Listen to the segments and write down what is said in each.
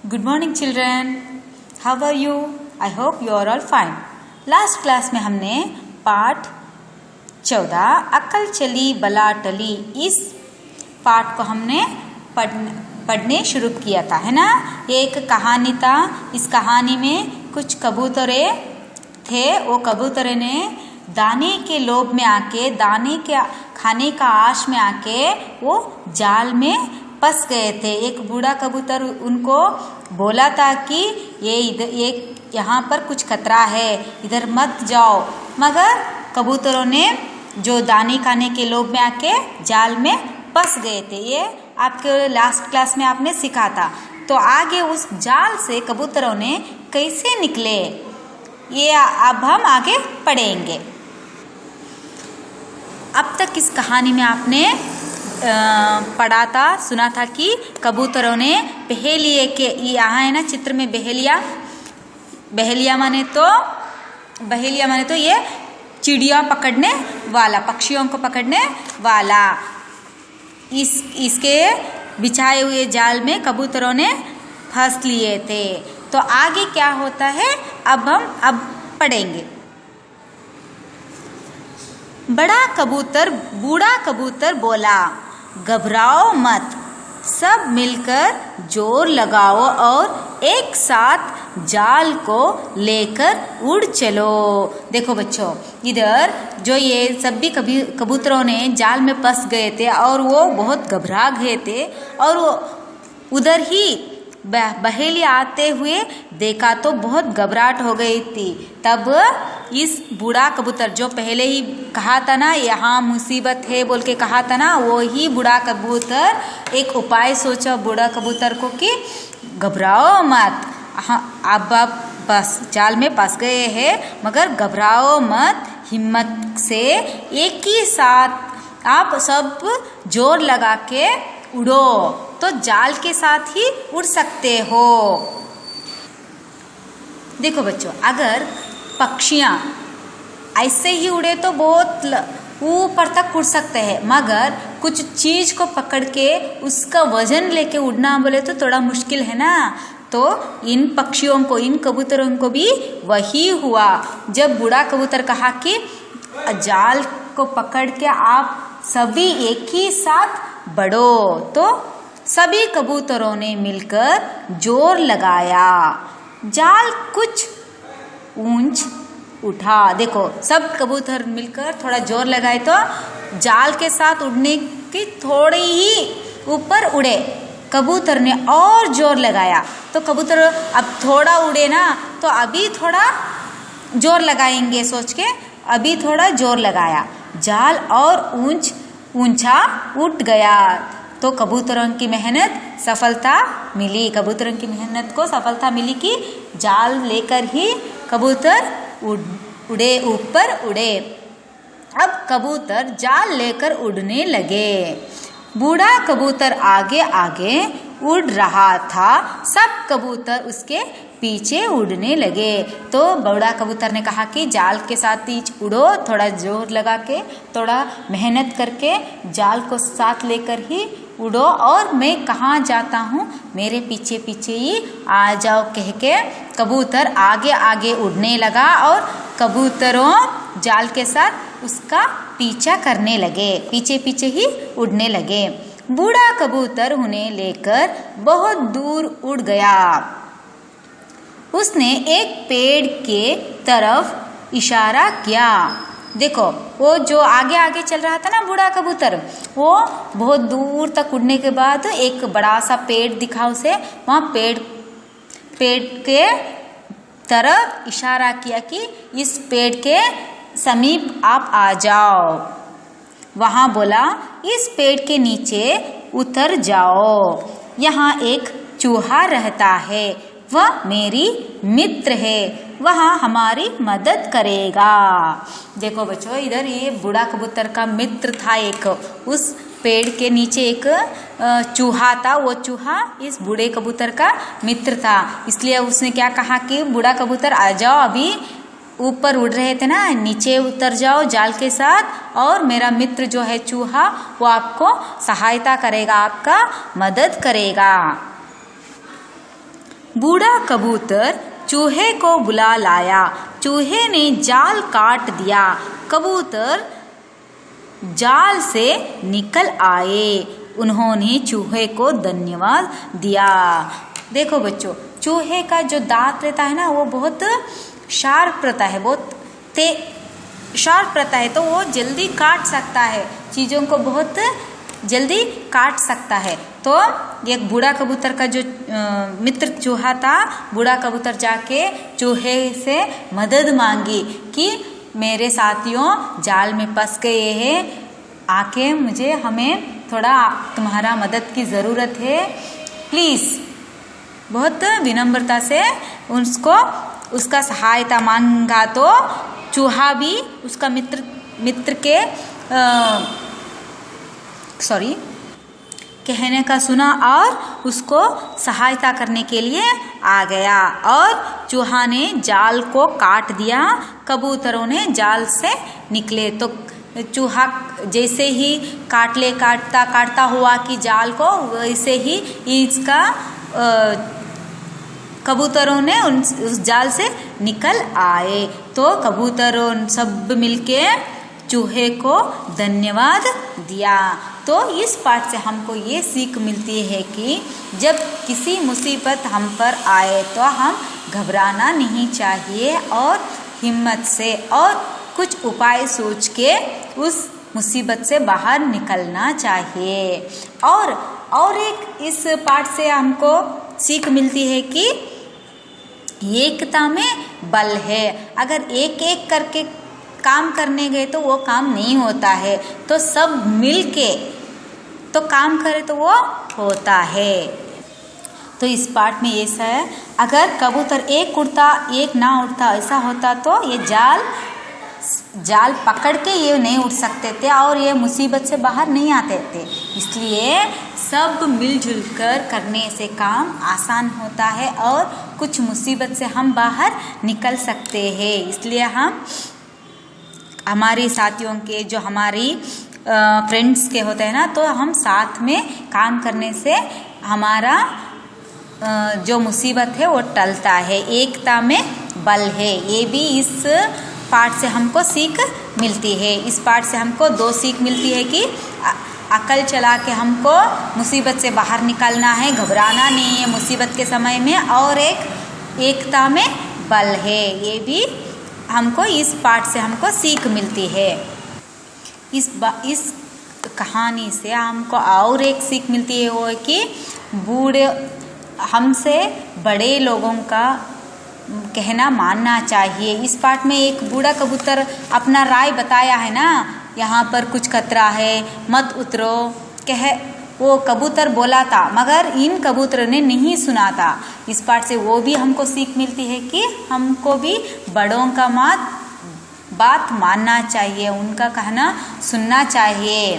Good morning children. How are you? I hope you are all fine. Last class में हमने पाठ 14 अक्ल चली बला टली इस पाठ को हमने पढ़ने शुरू किया था, है ना। ये एक कहानी था। इस कहानी में कुछ कबूतरे थे। वो कबूतरे ने दाने के लोभ में आके, दाने के खाने का आश में आके वो जाल में फंस गए थे। एक बूढ़ा कबूतर उनको बोला था कि ये यहाँ पर कुछ खतरा है, इधर मत जाओ। मगर कबूतरों ने जो दाने खाने के लोभ में आके जाल में फंस गए थे। ये आपके लास्ट क्लास में आपने सीखा था। तो आगे उस जाल से कबूतरों ने कैसे निकले, ये अब हम आगे पढ़ेंगे। अब तक इस कहानी में आपने पढ़ा था, सुना था कि कबूतरों ने बहेलिए के, यहाँ है ना चित्र में बहेलिया माने तो ये चिड़िया पकड़ने वाला, पक्षियों को पकड़ने वाला। इसके बिछाए हुए जाल में कबूतरों ने फंस लिए थे। तो आगे क्या होता है अब पढ़ेंगे। बूढ़ा कबूतर बोला, घबराओ मत, सब मिलकर जोर लगाओ और एक साथ जाल को लेकर उड़ चलो। देखो बच्चों, इधर जो ये सभी कबूतरों ने जाल में फंस गए थे और वो बहुत घबरा गए थे। और वो उधर ही बहेली आते हुए देखा तो बहुत घबराहट हो गई थी। तब इस बूढ़ा कबूतर, जो पहले ही कहा था ना यहाँ मुसीबत है बोल के कहा था ना, वो ही बूढ़ा कबूतर एक उपाय सोचा बूढ़ा कबूतर को कि घबराओ मत, अब बस जाल में फंस गए हैं, मगर घबराओ मत, हिम्मत से एक ही साथ आप सब जोर लगा के उड़ो तो जाल के साथ ही उड़ सकते हो। देखो बच्चों, अगर पक्षियाँ ऐसे ही उड़े तो बहुत ऊपर तक उड़ सकते हैं, मगर कुछ चीज को पकड़ के उसका वजन लेके उड़ना बोले तो थोड़ा मुश्किल है ना। तो इन पक्षियों को, इन कबूतरों को भी वही हुआ। जब बूढ़ा कबूतर कहा कि जाल को पकड़ के आप सभी एक ही साथ बढ़ो, तो सभी कबूतरों ने मिलकर जोर लगाया। जाल कुछ ऊंच उठा। देखो, सब कबूतर मिलकर थोड़ा जोर लगाए तो जाल के साथ उड़ने की थोड़ी ही ऊपर उड़े। कबूतर ने और जोर लगाया तो कबूतर अब थोड़ा उड़े ना, तो अभी थोड़ा जोर लगाएंगे सोच के अभी थोड़ा जोर लगाया। जाल और ऊंचा उठ गया तो कबूतरों की मेहनत सफलता मिली। कबूतरों की मेहनत को सफलता मिली कि जाल लेकर ही कबूतर उड़े, ऊपर उड़े। अब कबूतर जाल लेकर उड़ने लगे। बूढ़ा कबूतर आगे आगे उड़ रहा था, सब कबूतर उसके पीछे उड़ने लगे। तो बूढ़ा कबूतर ने कहा कि जाल के साथ ही उड़ो, थोड़ा जोर लगा के, थोड़ा मेहनत करके जाल को साथ लेकर ही उड़ो, और मैं कहाँ जाता हूँ मेरे पीछे पीछे ही आ जाओ कह के कबूतर आगे आगे उड़ने लगा और कबूतरों जाल के साथ उसका पीछा करने लगे, पीछे पीछे ही उड़ने लगे। बूढ़ा कबूतर उन्हें लेकर बहुत दूर उड़ गया। उसने एक पेड़ के तरफ इशारा किया। देखो, वो जो आगे आगे चल रहा था ना बूढ़ा कबूतर, वो बहुत दूर तक उड़ने के बाद एक बड़ा सा पेड़ दिखा उसे। वहाँ पेड़ के तरफ इशारा किया कि इस पेड़ के समीप आप आ जाओ। वहाँ बोला, इस पेड़ के नीचे उतर जाओ, यहाँ एक चूहा रहता है, वह मेरी मित्र है, वह हमारी मदद करेगा। देखो बच्चों, इधर ये बूढ़ा कबूतर का मित्र था एक, उस पेड़ के नीचे एक चूहा था। वो चूहा इस बूढ़े कबूतर का मित्र था। इसलिए उसने क्या कहा कि बूढ़ा कबूतर आ जाओ, अभी ऊपर उड़ रहे थे ना, नीचे उतर जाओ जाल के साथ, और मेरा मित्र जो है चूहा वो आपको सहायता करेगा, आपका मदद करेगा। बूढ़ा कबूतर चूहे को बुला लाया, चूहे ने जाल काट दिया, कबूतर जाल से निकल आए, उन्होंने चूहे को धन्यवाद दिया। देखो बच्चों, चूहे का जो दांत रहता है ना वो बहुत शार्प रहता है, बहुत शार्प रहता है, तो वो जल्दी काट सकता है, चीज़ों को बहुत जल्दी काट सकता है। तो एक बूढ़ा कबूतर का जो मित्र चूहा था, बूढ़ा कबूतर जाके चूहे से मदद मांगी कि मेरे साथियों जाल में फंस गए हैं, आके हमें थोड़ा तुम्हारा मदद की ज़रूरत है, प्लीज़। बहुत विनम्रता से उसका सहायता मांगा, तो चूहा भी उसका मित्र के कहने का सुना और उसको सहायता करने के लिए आ गया, और चूहा ने जाल को काट दिया, कबूतरों ने जाल से निकले। तो चूहा जैसे ही काटता हुआ कि जाल को, वैसे ही इसका कबूतरों ने उस जाल से निकल आए। तो कबूतरों सब मिलके चूहे को धन्यवाद दिया। तो इस पाठ से हमको ये सीख मिलती है कि जब किसी मुसीबत हम पर आए तो हम घबराना नहीं चाहिए, और हिम्मत से और कुछ उपाय सोच के उस मुसीबत से बाहर निकलना चाहिए। और एक इस पाठ से हमको सीख मिलती है कि एकता में बल है। अगर एक एक करके काम करने गए तो वो काम नहीं होता है, तो सब मिलके तो काम करे तो वो होता है। तो इस पाठ में ऐसा है, अगर कबूतर एक उड़ता एक ना उड़ता ऐसा होता तो ये जाल पकड़ के ये नहीं उड़ सकते थे और ये मुसीबत से बाहर नहीं आते थे। इसलिए सब मिलजुल कर करने से काम आसान होता है और कुछ मुसीबत से हम बाहर निकल सकते हैं। इसलिए हम हमारे साथियों के, जो हमारी फ्रेंड्स के होते हैं ना, तो हम साथ में काम करने से हमारा जो मुसीबत है वो टलता है। एकता में बल है, ये भी इस पाठ से हमको सीख मिलती है। इस पाठ से हमको दो सीख मिलती है कि अकल चला के हमको मुसीबत से बाहर निकलना है, घबराना नहीं है मुसीबत के समय में, और एक एकता में बल है, ये भी हमको इस पाठ से हमको सीख मिलती है। इस कहानी से हमको और एक सीख मिलती है, वो है कि बूढ़े हमसे बड़े लोगों का कहना मानना चाहिए। इस पाठ में एक बूढ़ा कबूतर अपना राय बताया है ना, यहाँ पर कुछ खतरा है, मत उतरो, वो कबूतर बोला था, मगर इन कबूतर ने नहीं सुना था। इस पाठ से वो भी हमको सीख मिलती है कि हमको भी बड़ों का बात मानना चाहिए, उनका कहना सुनना चाहिए।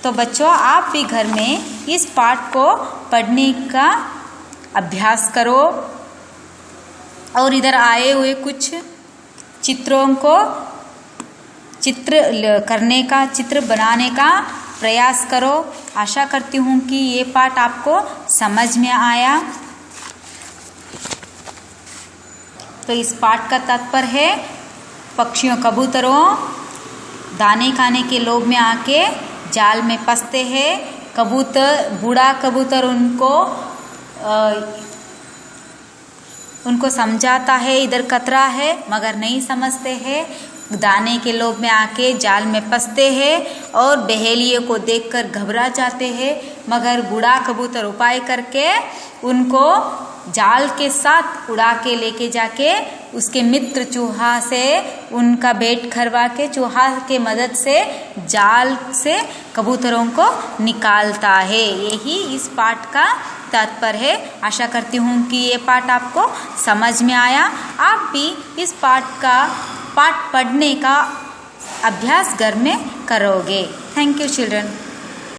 तो बच्चों, आप भी घर में इस पाठ को पढ़ने का अभ्यास करो और इधर आए हुए कुछ चित्रों को चित्र बनाने का प्रयास करो। आशा करती हूँ कि ये पाठ आपको समझ में आया। तो इस पाठ का तात्पर्य है, पक्षियों कबूतरों दाने खाने के लोभ में आके जाल में फंसते हैं। बूढ़ा कबूतर उनको समझाता है इधर खतरा है, मगर नहीं समझते हैं। दाने के लोभ में आके जाल में फंसते हैं और बहेलिए को देखकर घबरा जाते हैं, मगर बूढ़ा कबूतर उपाय करके उनको जाल के साथ उड़ा के लेके जाके उसके मित्र चूहा से उनका भेंट करवा के चूहा के मदद से जाल से कबूतरों को निकालता है। यही इस पाठ का तात्पर्य है। आशा करती हूँ कि ये पाठ आपको समझ में आया। आप भी इस पाठ पढ़ने का अभ्यास घर में करोगे। Thank you children.